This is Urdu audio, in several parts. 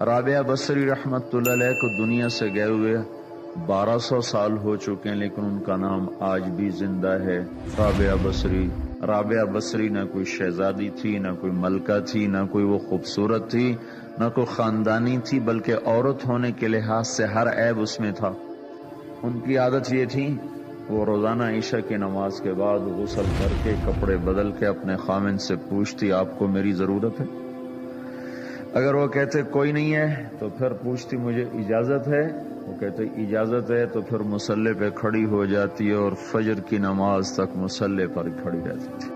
رابعہ بصری رحمت اللہ علیہ کو دنیا سے گئے ہوئے 1200 سال ہو چکے ہیں، لیکن ان کا نام آج بھی زندہ ہے، رابعہ بصری۔ رابعہ بصری نہ کوئی شہزادی تھی، نہ کوئی ملکہ تھی، نہ کوئی وہ خوبصورت تھی، نہ کوئی خاندانی تھی، بلکہ عورت ہونے کے لحاظ سے ہر عیب اس میں تھا۔ ان کی عادت یہ تھی، وہ روزانہ عشاء کی نماز کے بعد غسل کر کے کپڑے بدل کے اپنے خامند سے پوچھتی آپ کو میری ضرورت ہے؟ اگر وہ کہتے کوئی نہیں ہے تو پھر پوچھتی مجھے اجازت ہے؟ وہ کہتے اجازت ہے تو پھر مصلی پہ کھڑی ہو جاتی ہے اور فجر کی نماز تک مصلی پر کھڑی رہتی تھی۔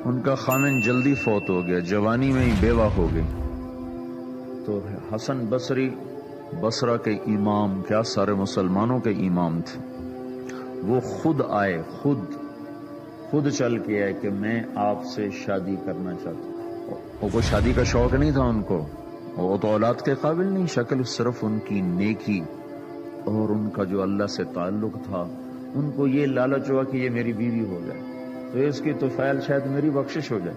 ان کا خامند جلدی فوت ہو گیا، جوانی میں ہی بیوہ ہو گئی۔ تو حسن بصری بصرہ کے امام، کیا سارے مسلمانوں کے امام تھے، وہ خود آئے، خود چل کے آئے کہ میں آپ سے شادی کرنا چاہتا ہوں۔ وہ کوئی شادی کا شوق نہیں تھا ان کو، وہ تو اولاد کے قابل نہیں، شکل صرف ان کی نیکی اور ان کا جو اللہ سے تعلق تھا، ان کو یہ لالچ ہوا کہ یہ میری بیوی ہو جائے تو اس کی طفیل شاید میری بخشش ہو جائے۔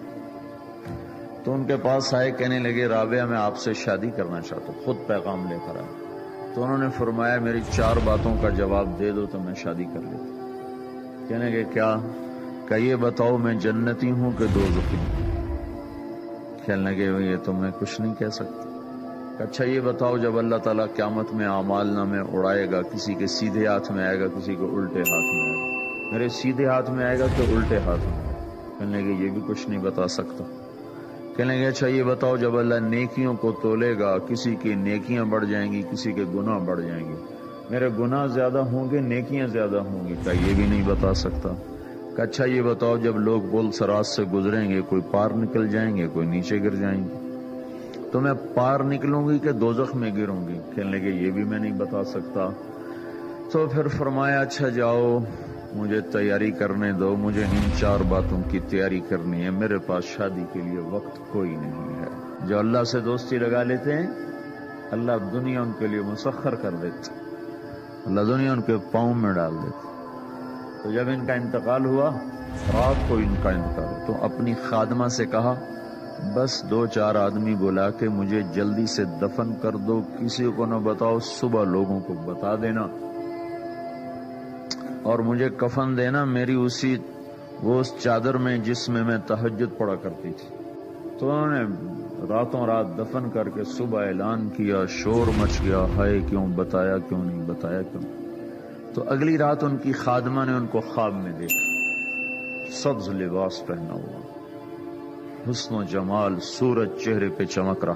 تو ان کے پاس آئے، کہنے لگے رابعہ میں آپ سے شادی کرنا چاہتا ہوں، خود پیغام لے کر آئے۔ تو انہوں نے فرمایا میری 4 باتوں کا جواب دے دو تو میں شادی کر لیتا۔ کہنے لگے کیا؟ کہ یہ بتاؤ میں جنتی ہوں کہ دوزخی ہوں؟ کہنے لگے یہ تو میں کچھ نہیں کہہ سکتا۔ اچھا یہ بتاؤ جب اللہ تعالیٰ قیامت میں اعمال نامے اڑائے گا، کسی کے سیدھے ہاتھ میں آئے گا، کسی کو الٹے ہاتھ میں آئے گا، میرے سیدھے ہاتھ میں آئے گا کہ الٹے ہاتھ میں آئے گا؟ کہنے لگے یہ بھی کچھ نہیں بتا سکتا۔ کہنے لگے اچھا یہ بتاؤ جب اللہ نیکیوں کو تولے گا، کسی کی نیکیاں بڑھ جائیں گی، کسی کے گناہ بڑھ جائیں گے، میرے گناہ زیادہ ہوں گے نیکیاں زیادہ ہوں گی؟ کہ یہ بھی نہیں بتا سکتا۔ کہ اچھا یہ بتاؤ جب لوگ بول سرات سے گزریں گے، کوئی پار نکل جائیں گے، کوئی نیچے گر جائیں گے، تو میں پار نکلوں گی کہ دوزخ میں گروں گی؟ کہنے لگے یہ بھی میں نہیں بتا سکتا۔ تو پھر فرمایا اچھا جاؤ مجھے تیاری کرنے دو، مجھے ان 4 باتوں کی تیاری کرنی ہے، میرے پاس شادی کے لیے وقت کوئی نہیں ہے۔ جو اللہ سے دوستی لگا لیتے ہیں اللہ دنیا ان کے لیے مسخر کر دیتے، اللہ دنیا ان کے پاؤں میں ڈال دیتے۔ تو جب ان کا انتقال ہوا، رات کو ان کا انتقال، تو اپنی خادمہ سے کہا بس 2-4 آدمی بلا کے مجھے جلدی سے دفن کر دو، کسی کو نہ بتاؤ، صبح لوگوں کو بتا دینا، اور مجھے کفن دینا میری اس چادر میں جس میں تہجد پڑا کرتی تھی۔ تو انہوں نے راتوں رات دفن کر کے صبح اعلان کیا، شور مچ گیا، ہائے کیوں بتایا، کیوں نہیں بتایا، کیوں؟ تو اگلی رات ان کی خادمہ نے ان کو خواب میں دیکھا، سبز لباس پہنا ہوا، حسن و جمال، سورج چہرے پہ چمک رہا۔